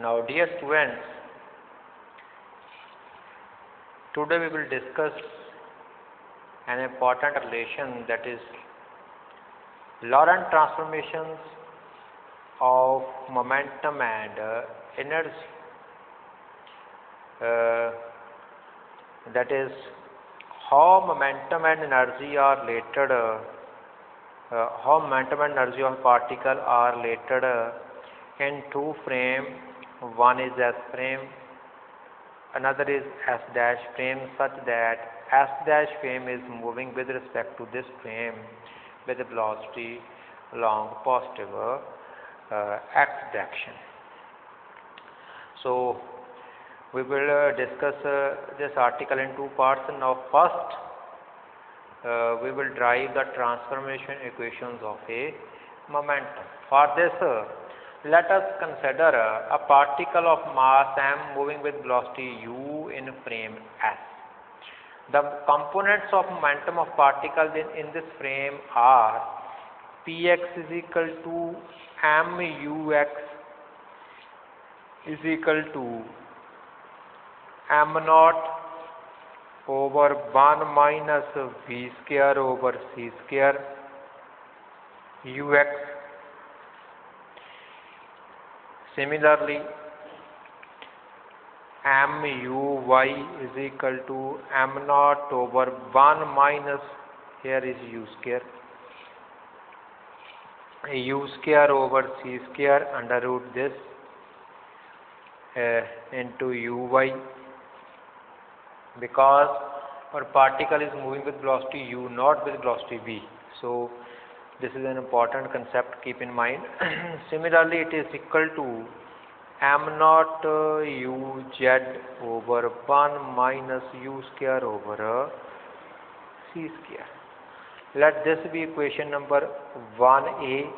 Now, dear students, today we will discuss an important relation, that is Laurent transformations of momentum and energy. That is how momentum and energy are related, how momentum and energy of particle are related in two frame. One is S frame, another is S dash frame, such that S dash frame is moving with respect to this frame with velocity along positive x direction. So we will discuss this article in two parts. Now first we will derive the transformation equations of a momentum. For this let us consider a particle of mass m moving with velocity u in frame S. The components of momentum of particles in this frame are px is equal to mux is equal to m naught over 1 minus v square over c square ux. Similarly, muy is equal to m naught over 1 minus, here is u square over c square under root this into uy, because our particle is moving with velocity u, not with velocity v. So this is an important concept, keep in mind. Similarly, it is equal to m naught uz over 1 minus u square over c square. Let this be equation number 1a,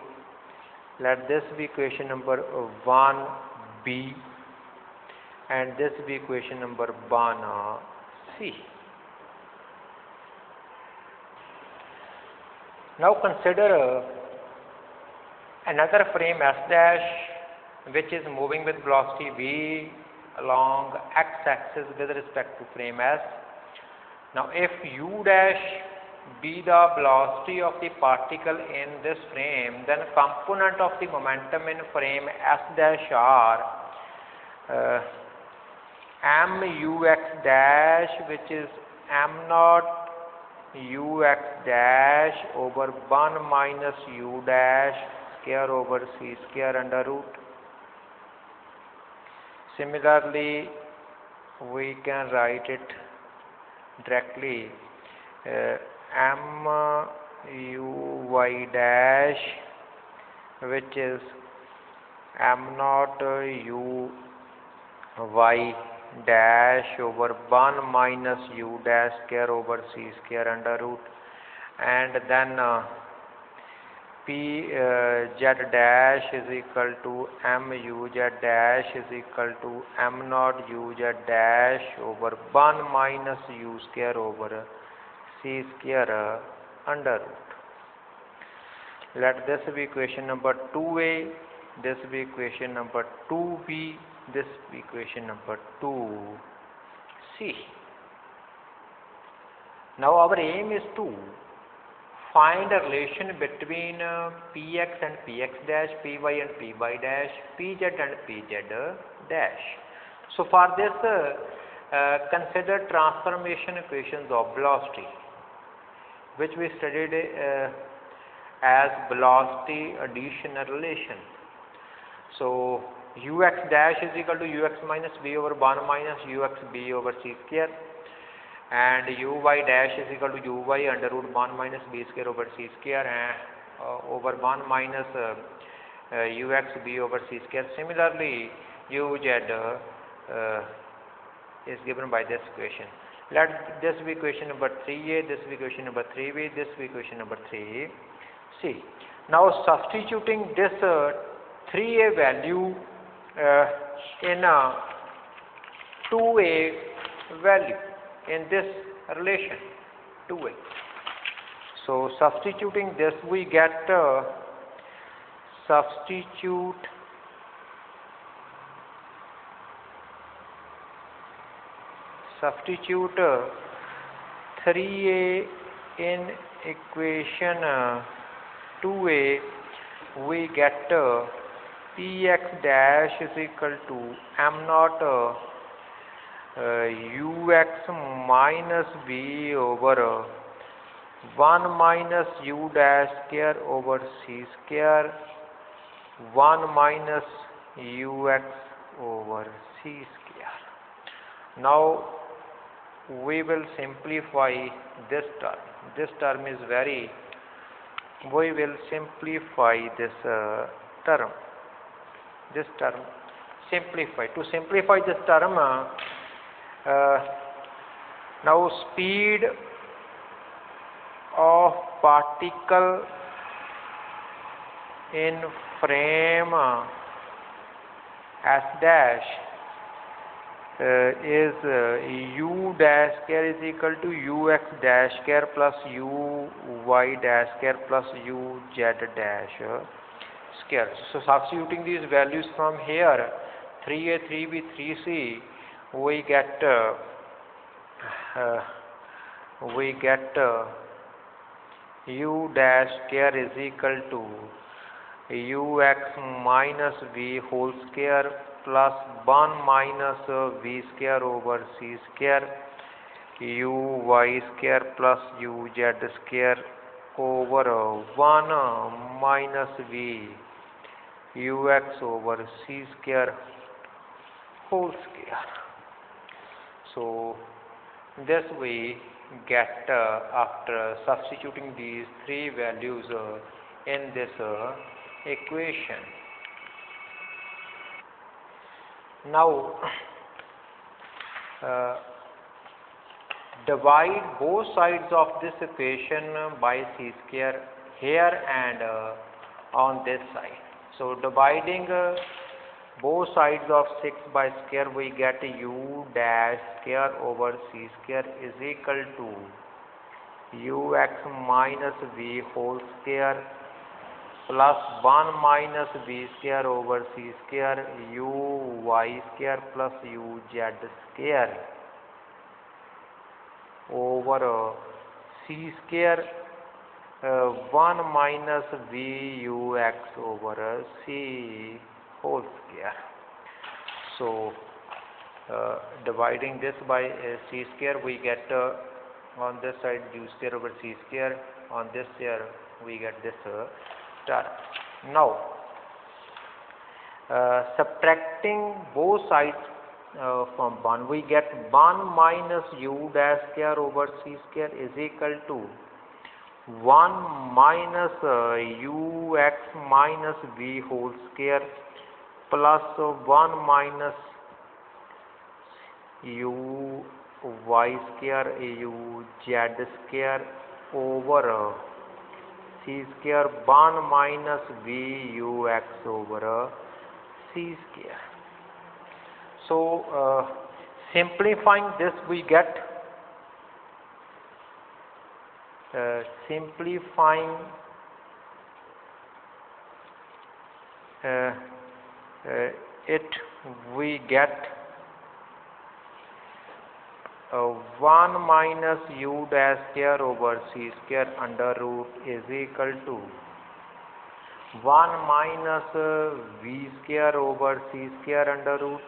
let this be equation number 1b, and this be equation number 1c. Now consider another frame S dash, which is moving with velocity v along x-axis with respect to frame S. Now if u dash be the velocity of the particle in this frame, then component of the momentum in frame S dash are mux dash, which is m naught ux dash over 1 minus u dash square over c square under root. Similarly, we can write it directly muy dash, which is m naught u y dash over 1 minus u dash square over c square under root, and then p z dash is equal to muz dash is equal to m naught uz dash over 1 minus u square over c square under root. Let this be equation number 2a, this be equation number 2b, this be equation number 2c. Now our aim is to find a relation between px and px dash, py and py dash, pz and pz dash. So for this consider transformation equations of velocity, which we studied as velocity addition relation. So ux dash is equal to ux minus b over 1 minus ux b over c square, and uy dash is equal to uy under root 1 minus b square over c square and over 1 minus ux b over c square. Similarly, uz is given by this equation. Let this be equation number 3a, this be equation number 3b, this be equation number 3c. Now substituting this 3a value in 2a value in this relation 2a. So substituting this, we get substitute substitute 3a in equation 2a, we get px dash is equal to m naught ux minus b over 1 minus u dash square over c square 1 minus ux over c square. Now we will simplify this term. This term is we will simplify this term. This term simplify. To simplify this term, now speed of particle in frame s dash is u dash square is equal to ux dash square plus uy dash square plus uz dash square. So substituting these values from here, 3a, 3b, 3c, we get u dash square is equal to ux minus v whole square plus 1 minus v square over c square uy square plus uz square over 1 minus v ux over c square whole square. So this we get after substituting these three values in this equation. Now divide both sides of this equation by c square here and on this side. So dividing both sides of 6 by square, we get u dash square over c square is equal to ux minus v whole square plus 1 minus v square over c square uy square plus uz square over c square 1 minus vux over c whole square. So dividing this by c square, we get on this side u square over c square, on this here we get this term. Now subtracting both sides from 1, we get 1 minus u dash square over c square is equal to 1 minus ux minus v whole square plus 1 minus uy square uz square over c square 1 minus vux over c square. So simplifying this, we get simplifying it, we get 1 minus u dash square over c square under root is equal to 1 minus v square over c square under root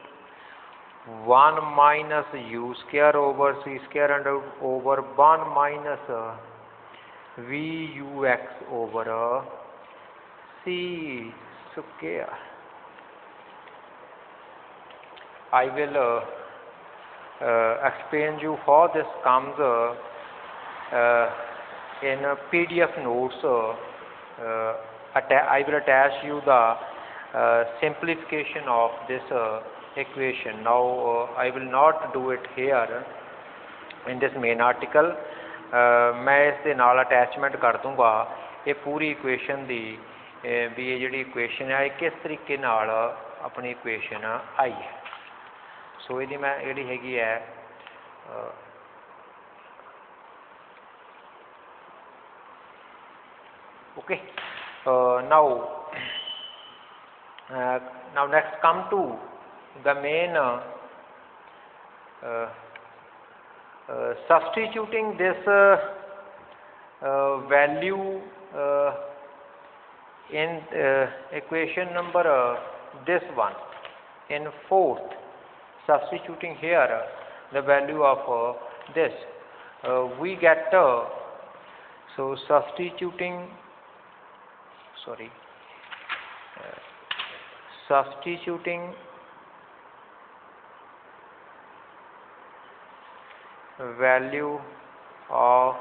1 minus u square over c square under root over 1 minus vux over c square. I will explain you how this comes in PDF notes. I will attach you the simplification of this equation. Now I will not do it here in this main article. मैं इस दे नाल attachment कर दूँगा ये पूरी equation दी भी ये जिहड़ी इक्वेशन है किस तरीके नाल अपनी इक्वेशन आई है. सो ये मैं जिहड़ी हैगी है okay. Now next come to the main substituting this value in equation number this one in fourth, substituting here the value of this, we get so substituting value of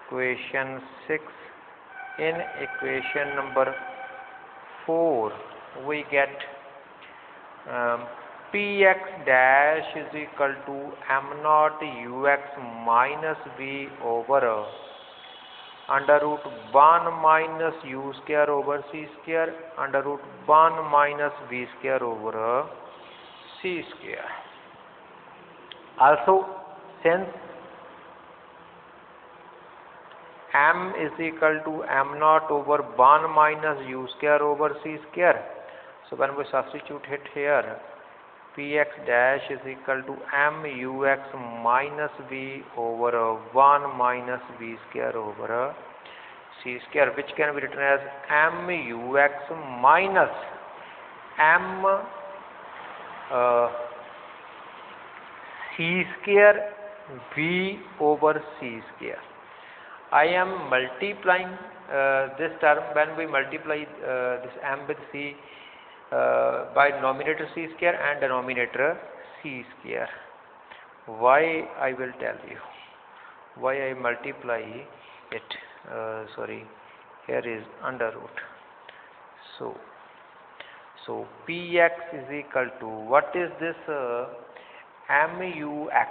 equation 6 in equation number 4, we get Px dash is equal to m naught ux minus v over under root 1 minus u square over c square under root 1 minus v square over c square. Also, since m is equal to m naught over 1 minus u square over c square, so when we substitute it here, Px dash is equal to mux minus v over 1 minus v square over c square, which can be written as mux minus m c square v over c square. I am multiplying this term when we multiply this m with c by denominator c square and denominator c square. Why, I will tell you why I multiply it. Here is under root. So Px is equal to, what is this mux?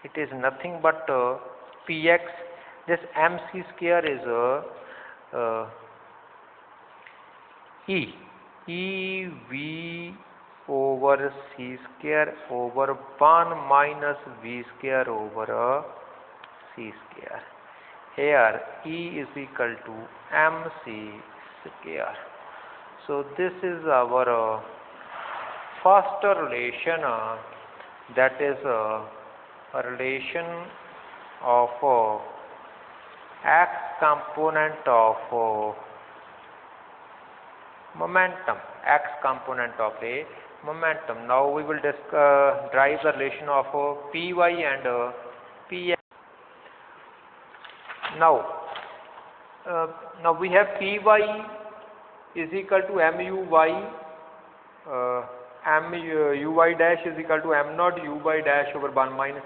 It is nothing but Px. This mc square is ev over c square over 1 minus v square over c square. Here e is equal to mc square. So this is our first relation, that is a relation of x component of momentum, x component of a momentum. Now we will derive the relation of py and px. Now we have py is equal to muy, muy dash is equal to m naught uy dash over 1 minus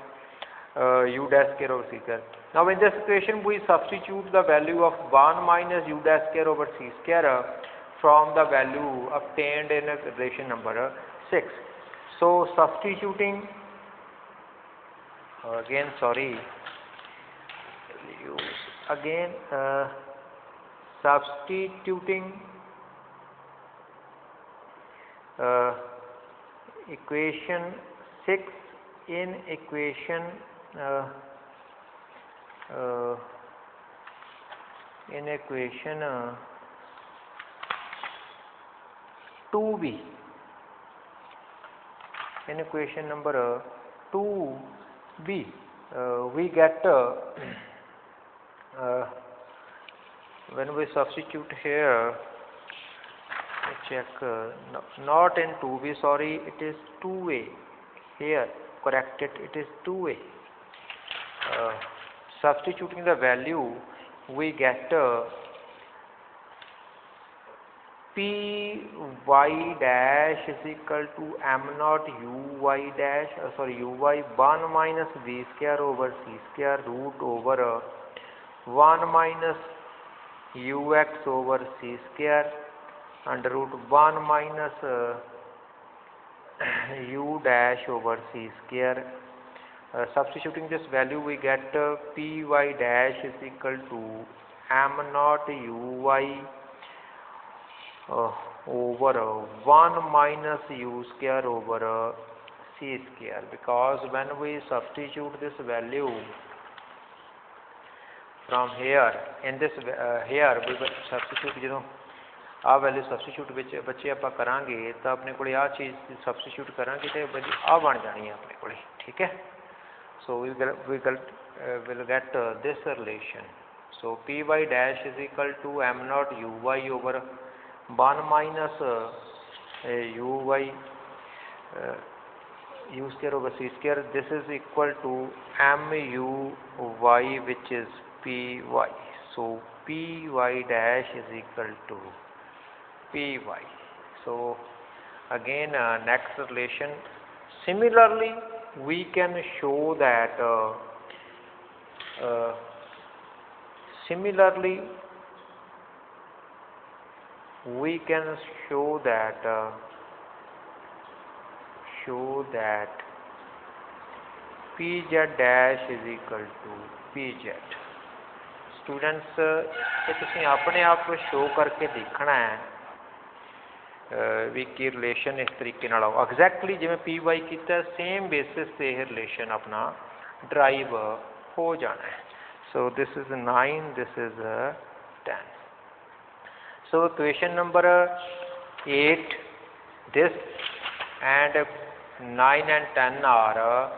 u dash square over c square. Now in this equation we substitute the value of 1 minus u dash square over c square from the value obtained in relation number 6. So substituting substituting equation 6 in equation 2b, in equation number 2b, we get when we substitute here, check, not in 2b, sorry, it is 2a, here correct it, it is 2a. Substituting the value, we get py dash is equal to m naught uy dash, uy 1 minus v square over c square root over 1 minus ux over c square under root 1 minus u dash over c square. Substituting this value, we get py dash is equal to m naught uy over 1 minus u square over c square, because when we substitute this value from here in this here we will substitute, आ value substitute बच्चे आप करांगे तो अपने को आ चीज़ substitute करांगे तो value आ बन जानी है अपने को, ठीक है। So we'll get this relation. So py dash is equal to m naught uy over 1 minus uy u square over c square. This is equal to mu y, which is py. So py dash is equal to py. So again next relation. Similarly, we can show that pz dash is equal to pz. Students ये तुसीं अपने आप show करके देखना है भी कि relation इस तरीके नाल आओ एग्जैक्टली जिवें पी वाई किया सेम बेसिस से यह रिलेशन अपना ड्राइव हो जाना है. So this is 9, this is 10. So equation number 8, this and 9 and 10 are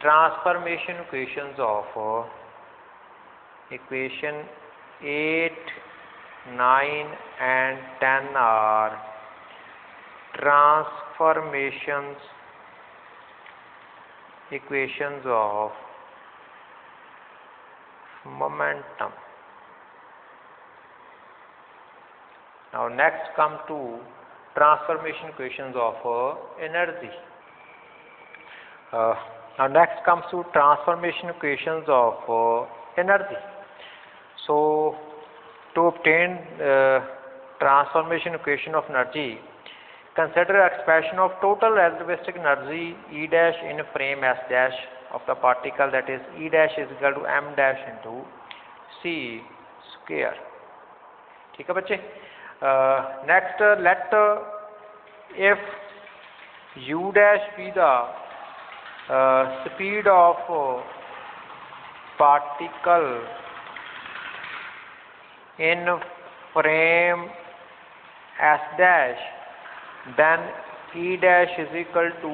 transformation equations of equation 8, 9 and 10 are transformations equations of momentum. Now next come to transformation equations of energy. Now next comes to transformation equations of energy. So to obtain transformation equation of energy, consider expression of total relativistic energy E dash in frame S dash of the particle, that is E dash is equal to m dash into c square. ठीक है बच्चे. Next let if u dash be the speed of particle in frame S dash, then E dash is equal to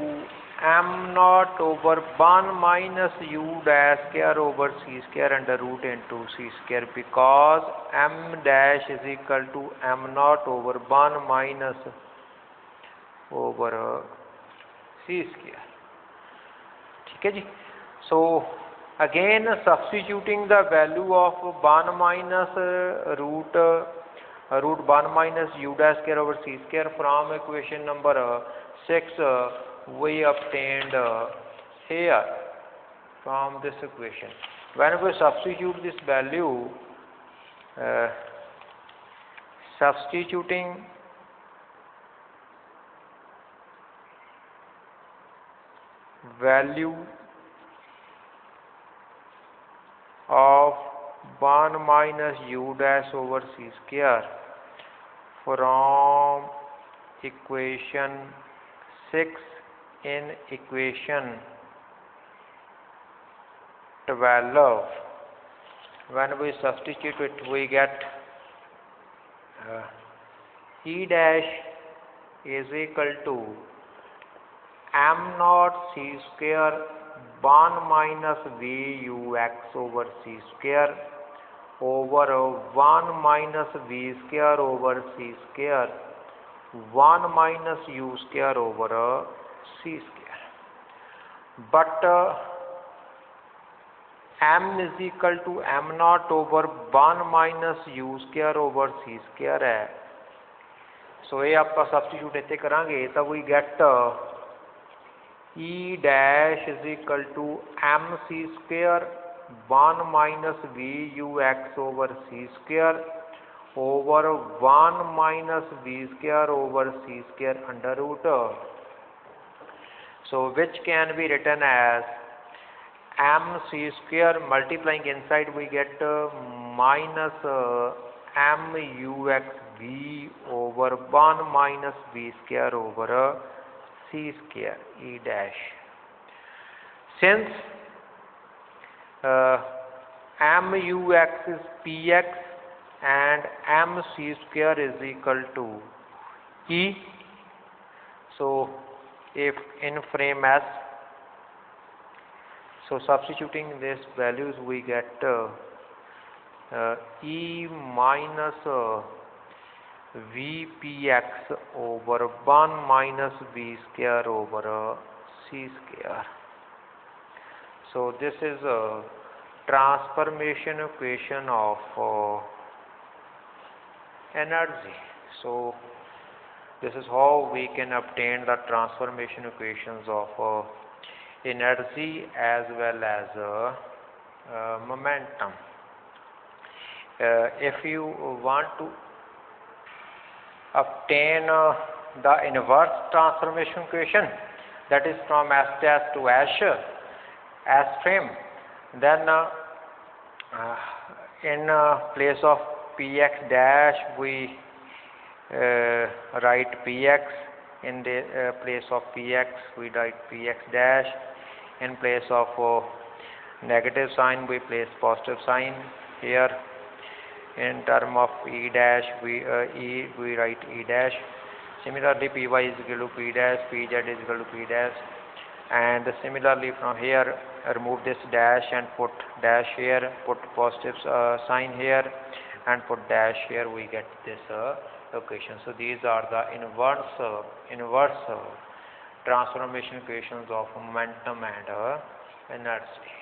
m naught over 1 minus u dash square over c square under root into c square, because m dash is equal to m naught over 1 minus over c square. ठीक है जी. So again substituting the value of 1 minus root 1 minus u dash square over c square from equation number 6 we obtained here from this equation. When we substitute this value, substituting value of 1 minus u dash over c square from equation 6 in equation 12, when we substitute it we get E dash is equal to m naught c square 1 minus v u x over c square over 1 minus v square over c square 1 minus u square over c square. But m is equal to m naught over 1 minus u square over c square है. So ये आपका substitute इतने करांगे तो we get E dash is equal to m c square 1 minus v u x over c square over 1 minus v square over c square under root. So which can be written as m c square multiplying inside we get minus m u x v over 1 minus v square over c square E dash. Since m u x is px and m c square is equal to E, so if in frame S, So substituting these values, we get E minus Vpx over 1 minus V square over C square. So this is a transformation equation of energy. So this is how we can obtain the transformation equations of energy as well as momentum. If you want to obtain the inverse transformation equation, that is from S dash to S frame, then in place of Px dash we write Px, in the place of Px we write Px dash, in place of negative sign we place positive sign here, in term of E dash we write E dash. Similarly Py is equal to P dash, Pz is equal to P dash, and similarly from here remove this dash and put dash here, put positive sign here and put dash here, we get this equation. So these are the inverse transformation equations of momentum and energy.